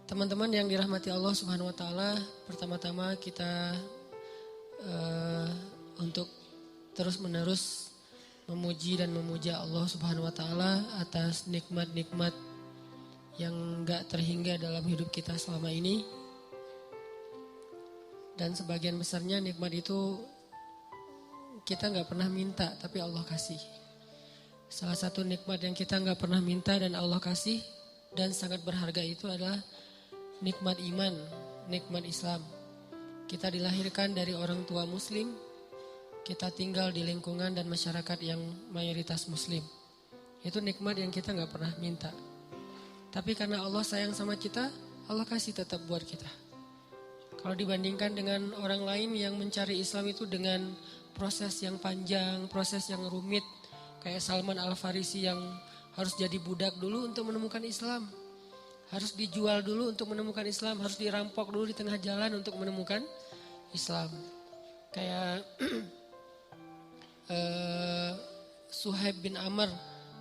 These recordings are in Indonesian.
Teman-teman yang dirahmati Allah Subhanahu wa taala, pertama-tama kita untuk terus-menerus memuji dan memuja Allah Subhanahu wa taala atas nikmat-nikmat yang enggak terhingga dalam hidup kita selama ini. Dan sebagian besarnya nikmat itu kita enggak pernah minta, tapi Allah kasih. Salah satu nikmat yang kita enggak pernah minta dan Allah kasih dan sangat berharga itu adalah nikmat iman, nikmat Islam. Kita dilahirkan dari orang tua muslim, kita tinggal di lingkungan dan masyarakat yang mayoritas muslim. Itu nikmat yang kita gak pernah minta. Tapi karena Allah sayang sama kita, Allah kasih tetap buat kita. Kalau dibandingkan dengan orang lain yang mencari Islam itu dengan proses yang panjang, proses yang rumit, kayak Salman Al-Farisi yang harus jadi budak dulu untuk menemukan Islam. Harus dijual dulu untuk menemukan Islam, harus dirampok dulu di tengah jalan untuk menemukan Islam. Kayak Suhaib bin Amr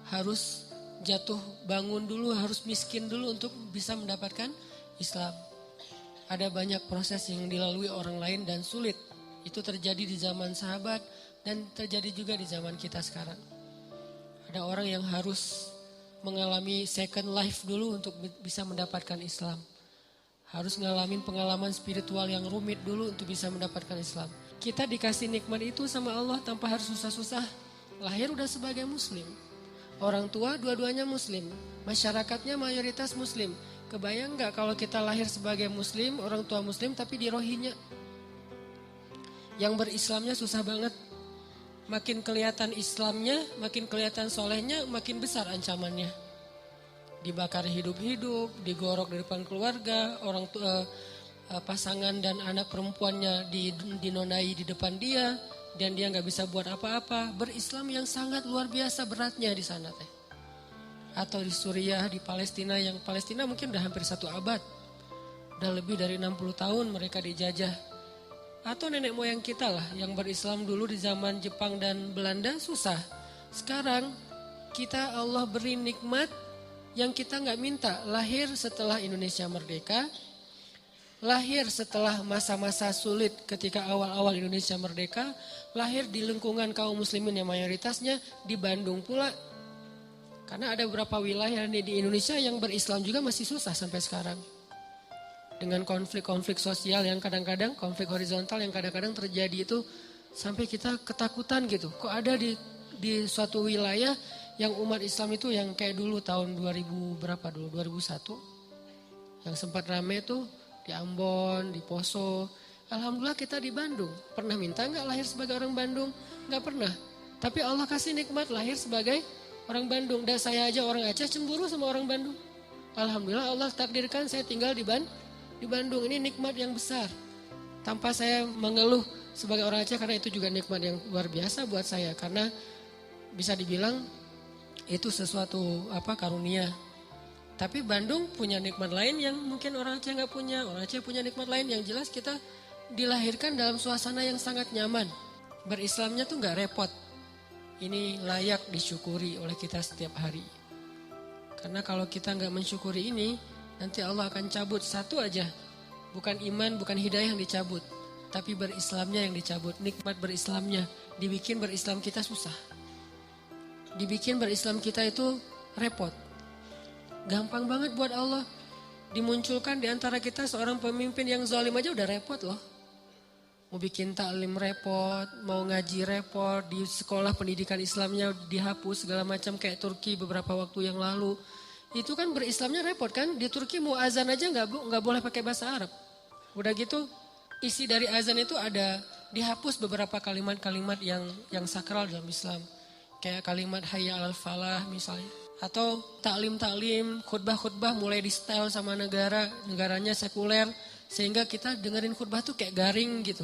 harus jatuh bangun dulu, harus miskin dulu untuk bisa mendapatkan Islam. Ada banyak proses yang dilalui orang lain dan sulit. Itu terjadi di zaman sahabat dan terjadi juga di zaman kita sekarang. Ada orang yang harus mengalami second life dulu untuk bisa mendapatkan Islam. Harus ngalamin pengalaman spiritual yang rumit dulu untuk bisa mendapatkan Islam. Kita dikasih nikmat itu sama Allah tanpa harus susah-susah. Lahir udah sebagai muslim. Orang tua dua-duanya muslim. Masyarakatnya mayoritas muslim. Kebayang gak kalau kita lahir sebagai muslim, orang tua muslim tapi di Rohingya? Yang berislamnya susah banget. Makin kelihatan Islamnya, makin kelihatan solehnya, makin besar ancamannya. Dibakar hidup-hidup, digorok di depan keluarga, orang tua, pasangan dan anak perempuannya dinonai di depan dia, dan dia nggak bisa buat apa-apa. Berislam yang sangat luar biasa beratnya di sana teh. Atau di Suriah, di Palestina, yang Palestina mungkin udah hampir 1 abad, udah lebih dari 60 tahun mereka dijajah. Atau nenek moyang kita lah yang berislam dulu di zaman Jepang dan Belanda susah. Sekarang kita Allah beri nikmat yang kita gak minta. Lahir setelah Indonesia merdeka. Lahir setelah masa-masa sulit ketika awal-awal Indonesia merdeka. Lahir di lingkungan kaum muslimin yang mayoritasnya di Bandung pula. Karena ada beberapa wilayah di Indonesia yang berislam juga masih susah sampai sekarang. Dengan konflik-konflik sosial yang kadang-kadang, konflik horizontal yang kadang-kadang terjadi itu sampai kita ketakutan gitu. Kok ada di suatu wilayah yang umat Islam itu yang kayak dulu tahun 2000 berapa dulu, 2001. Yang sempat rame tuh di Ambon, di Poso. Alhamdulillah kita di Bandung. Pernah minta gak lahir sebagai orang Bandung? Gak pernah. Tapi Allah kasih nikmat lahir sebagai orang Bandung. Dan saya aja orang Aceh cemburu sama orang Bandung. Alhamdulillah Allah takdirkan saya tinggal di Bandung. Ini nikmat yang besar. Tanpa saya mengeluh sebagai orang Aceh karena itu juga nikmat yang luar biasa buat saya. Karena bisa dibilang itu sesuatu karunia. Tapi Bandung punya nikmat lain yang mungkin orang Aceh gak punya. Orang Aceh punya nikmat lain yang jelas kita dilahirkan dalam suasana yang sangat nyaman. Berislamnya tuh gak repot. Ini layak disyukuri oleh kita setiap hari. Karena kalau kita gak mensyukuri ini, nanti Allah akan cabut satu aja. Bukan iman, bukan hidayah yang dicabut. Tapi berislamnya yang dicabut. Nikmat berislamnya. Dibikin berislam kita susah. Dibikin berislam kita itu repot. Gampang banget buat Allah. Dimunculkan di antara kita seorang pemimpin yang zalim aja udah repot loh. Mau bikin taklim repot, mau ngaji repot, di sekolah pendidikan Islamnya dihapus segala macam kayak Turki beberapa waktu yang lalu. Itu kan berislamnya repot kan. Di Turki mau azan aja nggak boleh pakai bahasa Arab. Udah gitu isi dari azan itu ada dihapus beberapa kalimat-kalimat yang sakral dalam Islam. Kayak kalimat hayya alal falah misalnya. Atau taklim-taklim, khutbah-khutbah mulai di style sama negaranya sekuler. Sehingga kita dengerin khutbah tuh kayak garing gitu.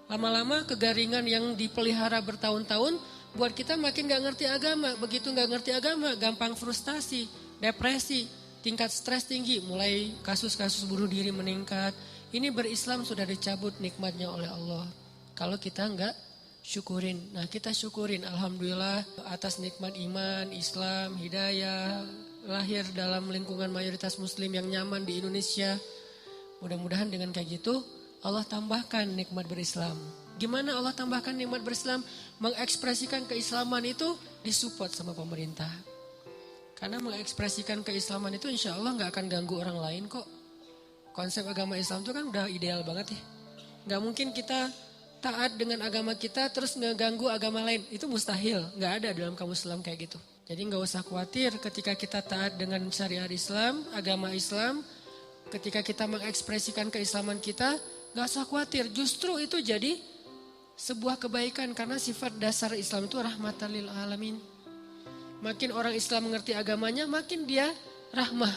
Lama-lama kegaringan yang dipelihara bertahun-tahun buat kita makin gak ngerti agama. Begitu gak ngerti agama gampang frustasi, depresi, tingkat stres tinggi. Mulai kasus-kasus bunuh diri meningkat. Ini berislam sudah dicabut nikmatnya oleh Allah. Kalau kita gak syukurin. Nah kita syukurin alhamdulillah atas nikmat iman, Islam, hidayah, lahir dalam lingkungan mayoritas muslim yang nyaman di Indonesia. Mudah-mudahan dengan kayak gitu Allah tambahkan nikmat berislam. Gimana Allah tambahkan nikmat berislam? Mengekspresikan keislaman itu disupport sama pemerintah. Karena mengekspresikan keislaman itu insya Allah gak akan ganggu orang lain kok. Konsep agama Islam itu kan udah ideal banget ya. Gak mungkin kita taat dengan agama kita terus ngeganggu agama lain. Itu mustahil, gak ada dalam kamus Islam kayak gitu. Jadi gak usah khawatir ketika kita taat dengan syariat Islam, agama Islam. Ketika kita mengekspresikan keislaman kita, gak usah khawatir. Justru itu jadi sebuah kebaikan karena sifat dasar Islam itu rahmatan lil alamin. Makin orang Islam mengerti agamanya, makin dia rahmah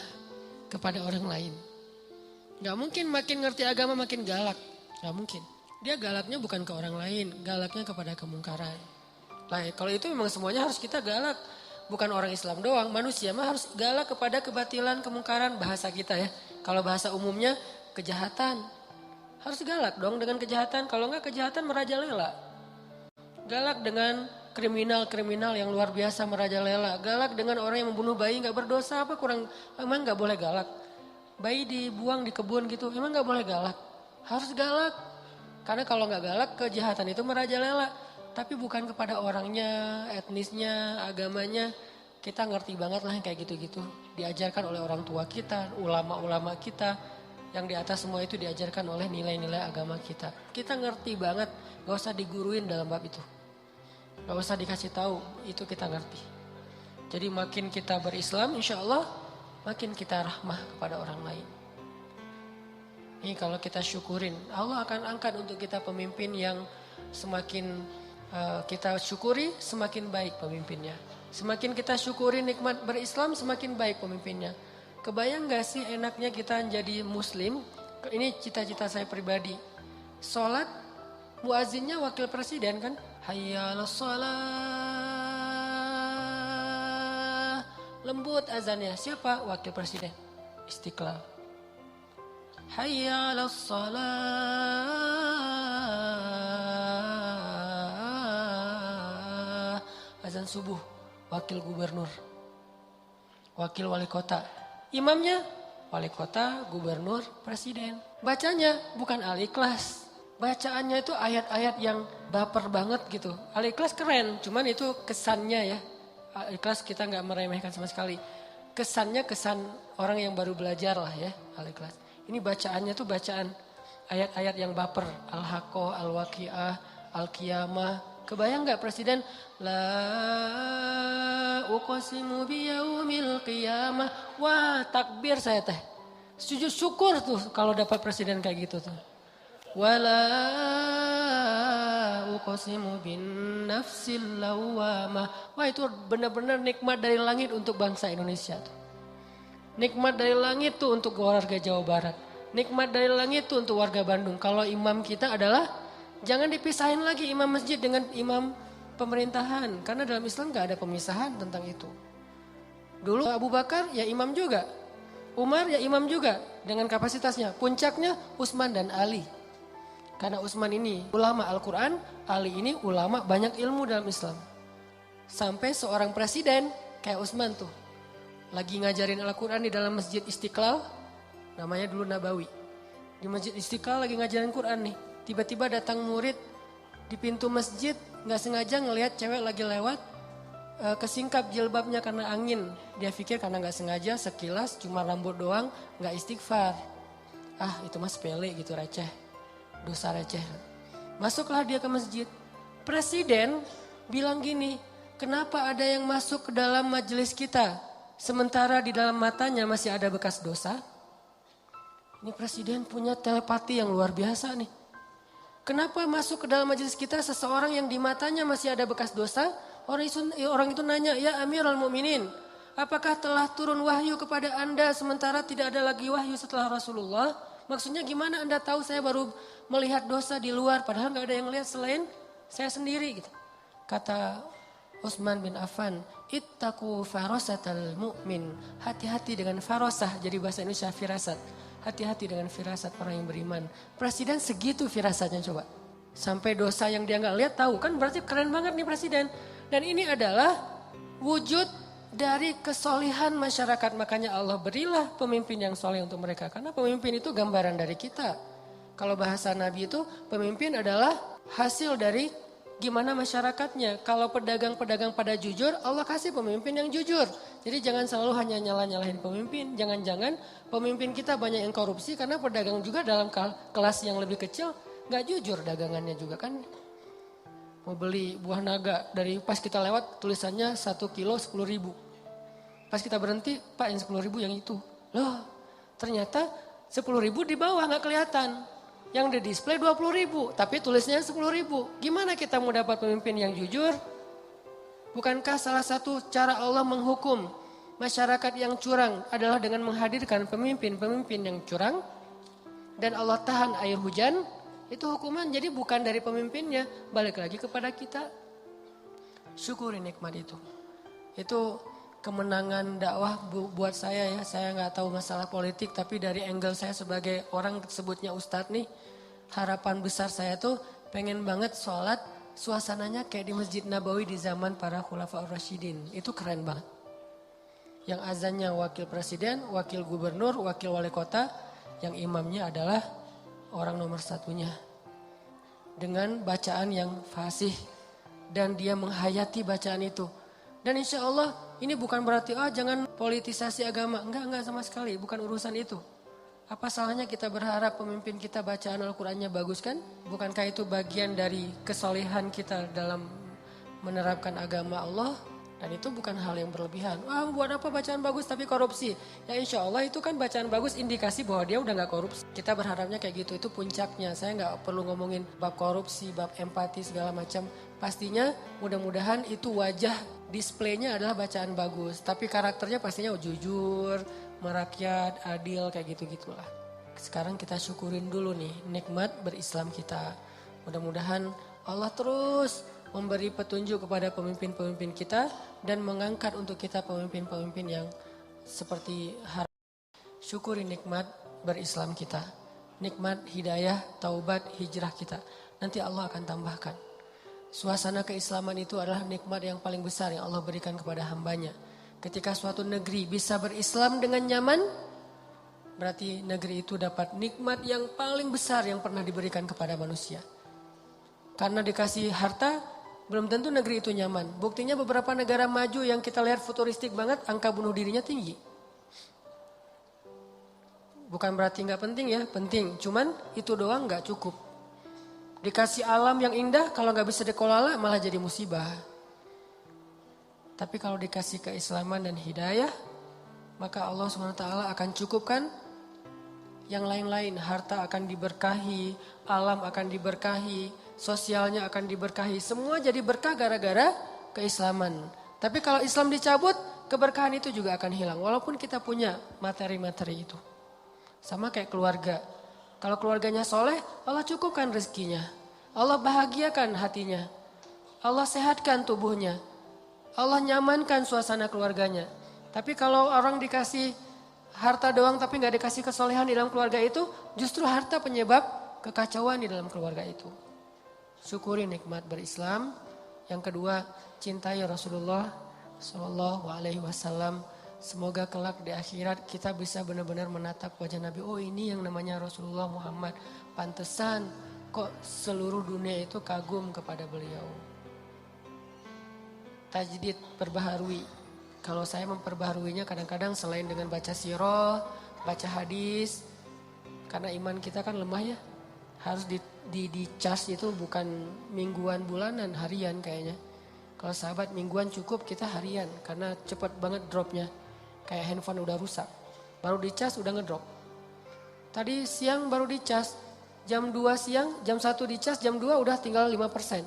kepada orang lain. Gak mungkin makin ngerti agama makin galak, gak mungkin. Dia galaknya bukan ke orang lain, galaknya kepada kemungkaran. Nah, kalau itu memang semuanya harus kita galak. Bukan orang Islam doang, manusia mah harus galak kepada kebatilan, kemungkaran, bahasa kita ya. Kalau bahasa umumnya kejahatan. Harus galak dong dengan kejahatan, kalau enggak kejahatan merajalela. Galak dengan kriminal-kriminal yang luar biasa merajalela. Galak dengan orang yang membunuh bayi enggak berdosa, apa kurang, emang enggak boleh galak. Bayi dibuang di kebun gitu, emang enggak boleh galak. Harus galak. Karena kalau nggak galak, kejahatan itu merajalela. Tapi bukan kepada orangnya, etnisnya, agamanya. Kita ngerti banget lah yang kayak gitu-gitu. Diajarkan oleh orang tua kita, ulama-ulama kita. Yang di atas semua itu diajarkan oleh nilai-nilai agama kita. Kita ngerti banget, gak usah diguruin dalam bab itu. Gak usah dikasih tahu, itu kita ngerti. Jadi makin kita berislam, insya Allah makin kita rahmah kepada orang lain. Ini kalau kita syukurin, Allah akan angkat untuk kita pemimpin yang semakin kita syukuri, semakin baik pemimpinnya. Semakin kita syukuri nikmat berislam, semakin baik pemimpinnya. Kebayang gak sih enaknya kita jadi muslim? Ini cita-cita saya pribadi. Sholat, muazzinnya wakil presiden kan? Hayya 'alas shalah. Lembut azannya, siapa? Wakil presiden. Istiqlal. Hayya 'alas shalah. Azan subuh, wakil gubernur. Wakil wali kota. Imamnya wali kota, gubernur, presiden. Bacanya bukan Al-Ikhlas. Bacaannya itu ayat-ayat yang baper banget gitu. Al-Ikhlas keren, cuman itu kesannya ya. Al-Ikhlas kita nggak meremehkan sama sekali. Kesannya kesan orang yang baru belajar lah ya, Al-Ikhlas. Ini bacaannya tuh bacaan ayat-ayat yang baper. Al-Haqqah, Al-Waqi'ah, Al-Qiyamah. Kebayang gak presiden? La uqsimu biyaumil qiyamah. Wah, takbir saya teh. Sujud syukur tuh kalau dapat presiden kayak gitu tuh. Wala uqsimu bin nafsil lawamah. Wah, itu benar-benar nikmat dari langit untuk bangsa Indonesia tuh. Nikmat dari langit tuh untuk warga Jawa Barat. Nikmat dari langit tuh untuk warga Bandung. Kalau imam kita adalah, jangan dipisahin lagi imam masjid dengan imam pemerintahan. Karena dalam Islam gak ada pemisahan tentang itu. Dulu Abu Bakar ya imam juga. Umar ya imam juga dengan kapasitasnya. Puncaknya Utsman dan Ali. Karena Utsman ini ulama Al-Quran, Ali ini ulama banyak ilmu dalam Islam. Sampai seorang presiden kayak Utsman tuh. Lagi ngajarin Al-Quran di dalam Masjid Istiqlal, namanya dulu Nabawi. Di Masjid Istiqlal lagi ngajarin Quran nih. Tiba-tiba datang murid di pintu masjid, gak sengaja ngelihat cewek lagi lewat, kesingkap jilbabnya karena angin. Dia pikir karena gak sengaja, sekilas cuma rambut doang, gak istighfar. Ah itu mah sepele gitu, receh, dosa receh. Masuklah dia ke masjid. Presiden bilang gini, kenapa ada yang masuk ke dalam majelis kita? Sementara di dalam matanya masih ada bekas dosa. Ini presiden punya telepati yang luar biasa nih. Kenapa masuk ke dalam majelis kita seseorang yang di matanya masih ada bekas dosa? Orang itu nanya, ya Amirul Mukminin, apakah telah turun wahyu kepada anda sementara tidak ada lagi wahyu setelah Rasulullah? Maksudnya gimana anda tahu saya baru melihat dosa di luar padahal gak ada yang lihat selain saya sendiri gitu. Kata Utsman bin Affan, ittaqu farasatal mu'min. Hati-hati dengan farasah, jadi bahasa Indonesia firasat. Hati-hati dengan firasat orang yang beriman. Presiden segitu firasatnya coba. Sampai dosa yang dia gak lihat tahu, kan berarti keren banget nih presiden. Dan ini adalah wujud dari kesolihan masyarakat. Makanya Allah berilah pemimpin yang soleh untuk mereka. Karena pemimpin itu gambaran dari kita. Kalau bahasa Nabi itu pemimpin adalah hasil dari gimana masyarakatnya. Kalau pedagang-pedagang pada jujur, Allah kasih pemimpin yang jujur. Jadi jangan selalu hanya nyalahin pemimpin. Jangan-jangan pemimpin kita banyak yang korupsi karena pedagang juga dalam kelas yang lebih kecil gak jujur dagangannya juga kan. Mau beli buah naga dari pas kita lewat tulisannya 1 kilo 10.000. Pas kita berhenti, Pak yang 10.000 yang itu. Loh ternyata 10.000 di bawah gak kelihatan. Yang di display 20.000 tapi tulisnya 10.000. Gimana kita mau dapat pemimpin yang jujur? Bukankah salah satu cara Allah menghukum masyarakat yang curang adalah dengan menghadirkan pemimpin-pemimpin yang curang? Dan Allah tahan air hujan? Itu hukuman, jadi bukan dari pemimpinnya, balik lagi kepada kita. Syukuri nikmat itu. Itu kemenangan dakwah buat saya ya. Saya gak tahu masalah politik, tapi dari angle saya sebagai orang sebutnya ustadz nih. Harapan besar saya tuh pengen banget sholat suasananya kayak di Masjid Nabawi di zaman para Khulafaur Rasyidin. Itu keren banget. Yang azannya wakil presiden, wakil gubernur, wakil wali kota. Yang imamnya adalah orang nomor satunya. Dengan bacaan yang fasih. Dan dia menghayati bacaan itu. Dan insya Allah ini bukan berarti jangan politisasi agama. Enggak sama sekali. Bukan urusan itu. Apa salahnya kita berharap pemimpin kita bacaan Al-Qurannya bagus kan? Bukankah itu bagian dari kesolehan kita dalam menerapkan agama Allah? Dan itu bukan hal yang berlebihan. Buat apa bacaan bagus tapi korupsi? Ya insya Allah itu kan bacaan bagus indikasi bahwa dia udah gak korupsi. Kita berharapnya kayak gitu, itu puncaknya. Saya gak perlu ngomongin bab korupsi, bab empati segala macam. Pastinya mudah-mudahan itu wajah displaynya adalah bacaan bagus. Tapi karakternya pastinya jujur, merakyat, adil kayak gitu-gitulah. Sekarang kita syukurin dulu nih nikmat berislam kita. Mudah-mudahan Allah terus memberi petunjuk kepada pemimpin-pemimpin kita dan mengangkat untuk kita pemimpin-pemimpin yang seperti syukuri nikmat berislam kita. Nikmat hidayah, taubat, hijrah kita. Nanti Allah akan tambahkan. Suasana keislaman itu adalah nikmat yang paling besar yang Allah berikan kepada hambanya. Ketika suatu negeri bisa berislam dengan nyaman, berarti negeri itu dapat nikmat yang paling besar yang pernah diberikan kepada manusia. Karena dikasih harta, belum tentu negeri itu nyaman. Buktinya beberapa negara maju yang kita lihat futuristik banget, angka bunuh dirinya tinggi. Bukan berarti nggak penting ya, penting. Cuman itu doang nggak cukup. Dikasih alam yang indah, kalau nggak bisa dikelola malah jadi musibah. Tapi kalau dikasih keislaman dan hidayah, maka Allah SWT akan cukupkan yang lain-lain. Harta akan diberkahi, alam akan diberkahi, sosialnya akan diberkahi. Semua jadi berkah gara-gara keislaman. Tapi kalau Islam dicabut, keberkahan itu juga akan hilang. Walaupun kita punya materi-materi itu. Sama kayak keluarga. Kalau keluarganya soleh, Allah cukupkan rezekinya. Allah bahagiakan hatinya. Allah sehatkan tubuhnya. Allah nyamankan suasana keluarganya. Tapi kalau orang dikasih harta doang tapi gak dikasih kesolehan di dalam keluarga itu, justru harta penyebab kekacauan di dalam keluarga itu. Syukuri nikmat berislam. Yang kedua, cintai Rasulullah SAW. Semoga kelak di akhirat kita bisa benar-benar menatap wajah Nabi. Oh ini yang namanya Rasulullah Muhammad. Pantesan kok seluruh dunia itu kagum kepada beliau. Tajdid, perbaharui. Kalau saya memperbaharuinya kadang-kadang selain dengan baca sirah, baca hadis. Karena iman kita kan lemah ya. Harus di charge itu bukan mingguan, bulanan, harian kayaknya. Kalau sahabat mingguan cukup, kita harian. Karena cepat banget dropnya. Kayak handphone udah rusak. Baru di charge udah ngedrop. Tadi siang baru di charge. Jam 2 siang, jam 1 di charge, jam 2 udah tinggal 5%.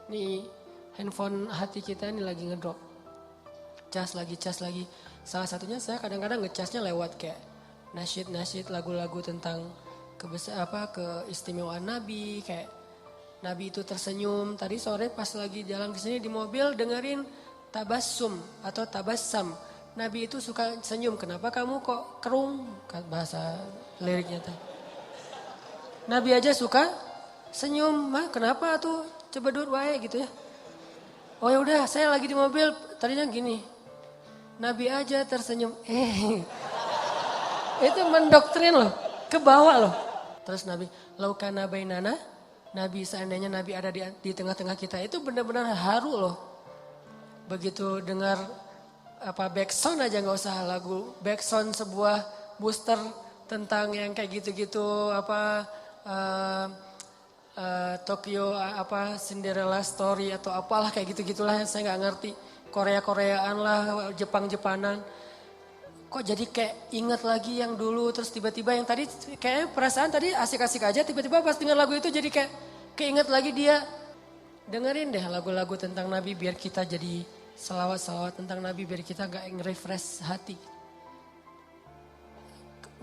Nih handphone hati kita ini lagi ngedrop. Cas lagi. Salah satunya saya kadang-kadang ngecasnya lewat kayak nasyid-nasyid lagu-lagu tentang keistimewaan Nabi, kayak Nabi itu tersenyum. Tadi sore pas lagi jalan ke sini di mobil dengerin tabassum atau tabassam. Nabi itu suka senyum. Kenapa kamu kok kerung? Bahasa liriknya tadi. Nabi aja suka senyum. Kenapa tuh cebedut wae gitu ya. Oh ya udah, saya lagi di mobil, tadinya gini. Nabi aja tersenyum. Itu mendoktrin loh, ke bawah loh. Terus Nabi, laukana bainana, Nabi seandainya Nabi ada di tengah-tengah kita, itu benar-benar haru loh. Begitu dengar backsound aja, nggak usah lagu, backsound sebuah booster tentang yang kayak gitu-gitu Tokyo Cinderella Story atau apalah kayak gitu-gitulah yang saya nggak ngerti. Korea-Koreaan lah, Jepang-Jepanan. Kok jadi kayak ingat lagi yang dulu, terus tiba-tiba yang tadi kayak perasaan tadi asik-asik aja, tiba-tiba pas dengar lagu itu jadi kayak keinget lagi dia. Dengerin deh lagu-lagu tentang Nabi biar kita jadi selawat-selawat tentang Nabi biar kita gak nge-refresh hati.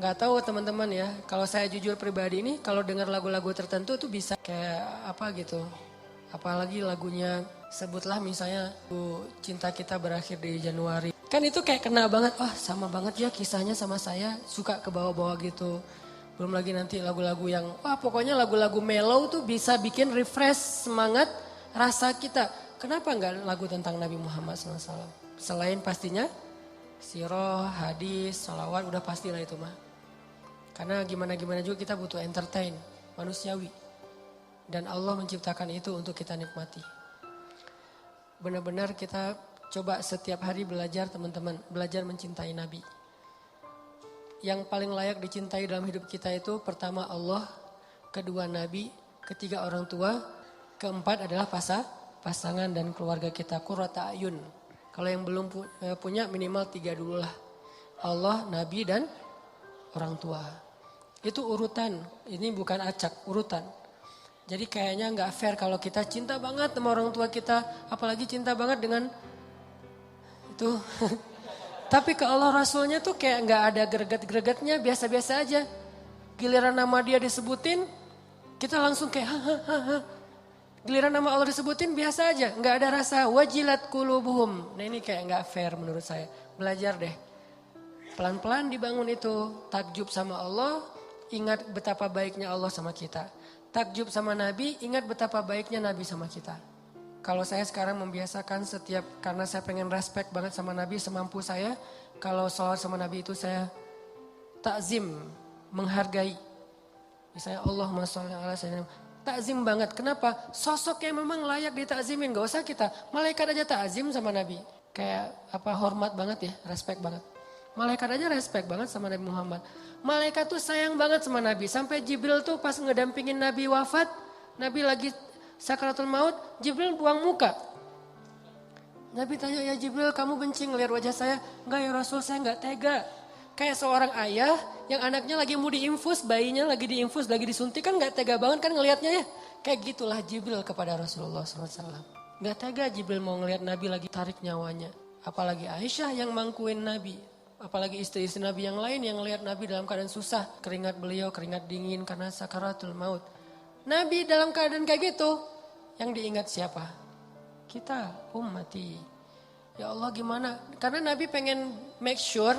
Gak tahu teman-teman ya, kalau saya jujur pribadi ini kalau dengar lagu-lagu tertentu tuh bisa kayak apa gitu. Apalagi lagunya sebutlah misalnya Cinta Kita Berakhir di Januari. Kan itu kayak kena banget, sama banget ya kisahnya sama saya, suka ke bawah-bawah gitu. Belum lagi nanti lagu-lagu yang, pokoknya lagu-lagu mellow tuh bisa bikin refresh semangat rasa kita. Kenapa enggak lagu tentang Nabi Muhammad SAW? Selain pastinya siroh, hadis, sholawat udah pastilah itu mah. Karena gimana-gimana juga kita butuh entertain, manusiawi. Dan Allah menciptakan itu untuk kita nikmati. Benar-benar kita coba setiap hari belajar teman-teman, belajar mencintai Nabi. Yang paling layak dicintai dalam hidup kita itu pertama Allah, kedua Nabi, ketiga orang tua, keempat adalah pasangan dan keluarga kita, qurrata ayun. Kalau yang belum punya minimal 3 dulu lah. Allah, Nabi dan orang tua. Itu urutan, ini bukan acak, urutan. Jadi kayaknya gak fair kalau kita cinta banget sama orang tua kita, apalagi cinta banget dengan itu. Tapi ke Allah Rasulnya tuh kayak gak ada greget-gregetnya, biasa-biasa aja. Giliran nama dia disebutin, kita langsung kayak Giliran nama Allah disebutin biasa aja, gak ada rasa wajilat qulubuhum. Nah ini kayak gak fair menurut saya. Belajar deh. Pelan-pelan dibangun itu, takjub sama Allah, ingat betapa baiknya Allah sama kita. Takjub sama Nabi, ingat betapa baiknya Nabi sama kita. Kalau saya sekarang membiasakan setiap, karena saya pengen respect banget sama Nabi semampu saya. Kalau sholawat sama Nabi itu saya takzim, menghargai. Misalnya Allahumma sholli ala sayyidina. Takzim banget, kenapa? Sosok yang memang layak ditakzimin, gak usah kita. Malaikat aja takzim sama Nabi. Kayak hormat banget ya, respect banget. Malaikat aja respect banget sama Nabi Muhammad. Malaikat tuh sayang banget sama Nabi. Sampai Jibril tuh pas ngedampingin Nabi wafat. Nabi lagi sakaratul maut. Jibril buang muka. Nabi tanya, ya Jibril kamu benci ngeliat wajah saya? Enggak ya Rasul, saya enggak tega. Kayak seorang ayah yang anaknya lagi mau diinfus. Bayinya lagi diinfus, lagi disuntik. Kan enggak tega banget kan ngelihatnya ya. Kayak gitulah Jibril kepada Rasulullah SAW. Enggak tega Jibril mau ngelihat Nabi lagi tarik nyawanya. Apalagi Aisyah yang mangkuin Nabi. Apalagi istri-istri Nabi yang lain yang lihat Nabi dalam keadaan susah. Keringat beliau, keringat dingin karena sakaratul maut. Nabi dalam keadaan kayak gitu. Yang diingat siapa? Kita, ummati. Ya Allah gimana? Karena Nabi pengen make sure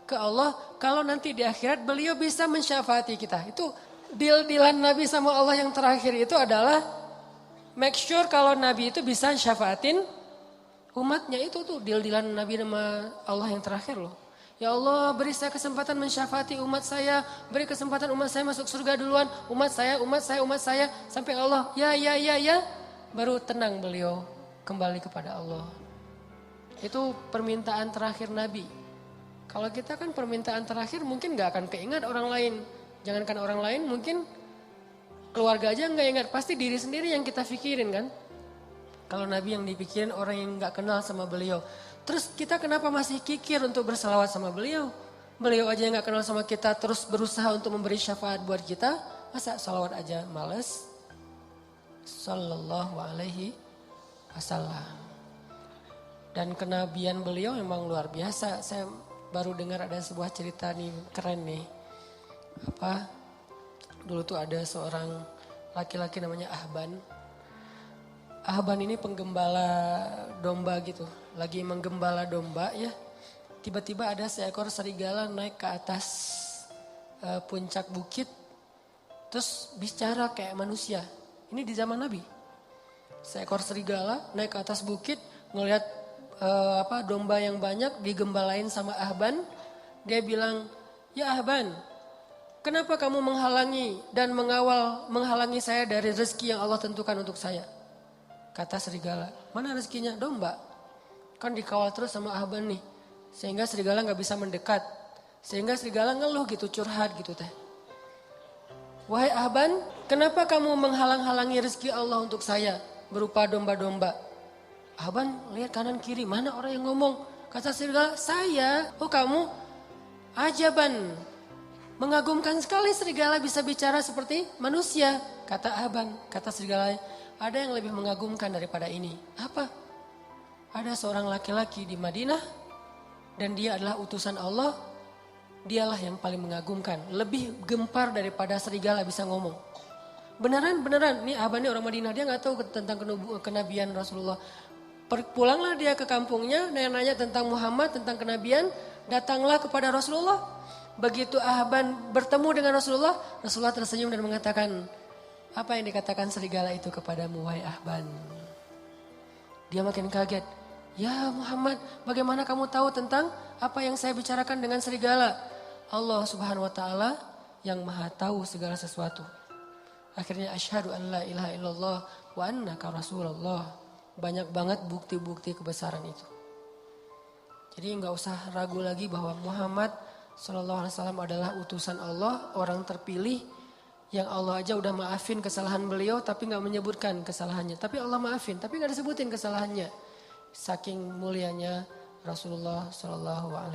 ke Allah. Kalau nanti di akhirat beliau bisa mensyafaati kita. Itu deal-dealan Nabi sama Allah yang terakhir itu adalah make sure kalau Nabi itu bisa syafaatin umatnya. Itu tuh deal-dealan Nabi sama Allah yang terakhir loh. Ya Allah beri saya kesempatan mensyafaati umat saya. Beri kesempatan umat saya masuk surga duluan. Umat saya. Sampai Allah ya. Baru tenang beliau kembali kepada Allah. Itu permintaan terakhir Nabi. Kalau kita kan permintaan terakhir mungkin gak akan keingat orang lain. Jangankan orang lain mungkin keluarga aja gak ingat. Pasti diri sendiri yang kita pikirin kan. Kalau Nabi yang dipikirin orang yang gak kenal sama beliau. Terus kita kenapa masih kikir untuk berselawat sama beliau? Beliau aja yang gak kenal sama kita terus berusaha untuk memberi syafaat buat kita. Masa salawat aja males? Sallallahu alaihi wasallam. Dan kenabian beliau memang luar biasa. Saya baru dengar ada sebuah cerita nih, keren nih. Dulu tuh ada seorang laki-laki namanya Ahban. Ahban ini penggembala domba gitu. Lagi menggembala domba ya. Tiba-tiba ada seekor serigala naik ke atas puncak bukit. Terus bicara kayak manusia. Ini di zaman Nabi. Seekor serigala naik ke atas bukit ngelihat domba yang banyak digembalain sama Ahban. Dia bilang, "Ya Ahban, kenapa kamu menghalangi dan menghalangi saya dari rezeki yang Allah tentukan untuk saya?" Kata serigala, "Mana rezekinya? Domba. Kan dikawal terus sama Ahban nih. Sehingga serigala gak bisa mendekat. Sehingga serigala ngeluh gitu, curhat gitu teh. Wahai Ahban, kenapa kamu menghalang-halangi rezeki Allah untuk saya berupa domba-domba?" Ahban lihat kanan kiri, mana orang yang ngomong? Kata serigala, "Saya." "Oh kamu? Ajaban. Mengagumkan sekali serigala bisa bicara seperti manusia." Kata Ahban, kata serigala, "Ada yang lebih mengagumkan daripada ini." "Apa?" "Ada seorang laki-laki di Madinah dan dia adalah utusan Allah. Dialah yang paling mengagumkan, lebih gempar daripada serigala bisa ngomong." Beneran. Nih Ahban ini orang Madinah, dia gak tahu tentang kenabian Rasulullah. Pulanglah dia ke kampungnya, nanya tentang Muhammad, tentang kenabian. Datanglah kepada Rasulullah. Begitu Ahban bertemu dengan Rasulullah, Rasulullah tersenyum dan mengatakan, "Apa yang dikatakan serigala itu kepadamu, wahai Ahban?" Dia makin kaget. "Ya Muhammad, bagaimana kamu tahu tentang apa yang saya bicarakan dengan serigala?" "Allah Subhanahu wa taala yang Maha tahu segala sesuatu." Akhirnya, "Asyhadu an la ilaha illallah wa annaka Rasulullah." Banyak banget bukti-bukti kebesaran itu. Jadi nggak usah ragu lagi bahwa Muhammad SAW adalah utusan Allah, orang terpilih yang Allah aja udah maafin kesalahan beliau tapi nggak menyebutkan kesalahannya. Tapi Allah maafin, tapi nggak disebutin kesalahannya. Saking mulianya Rasulullah SAW.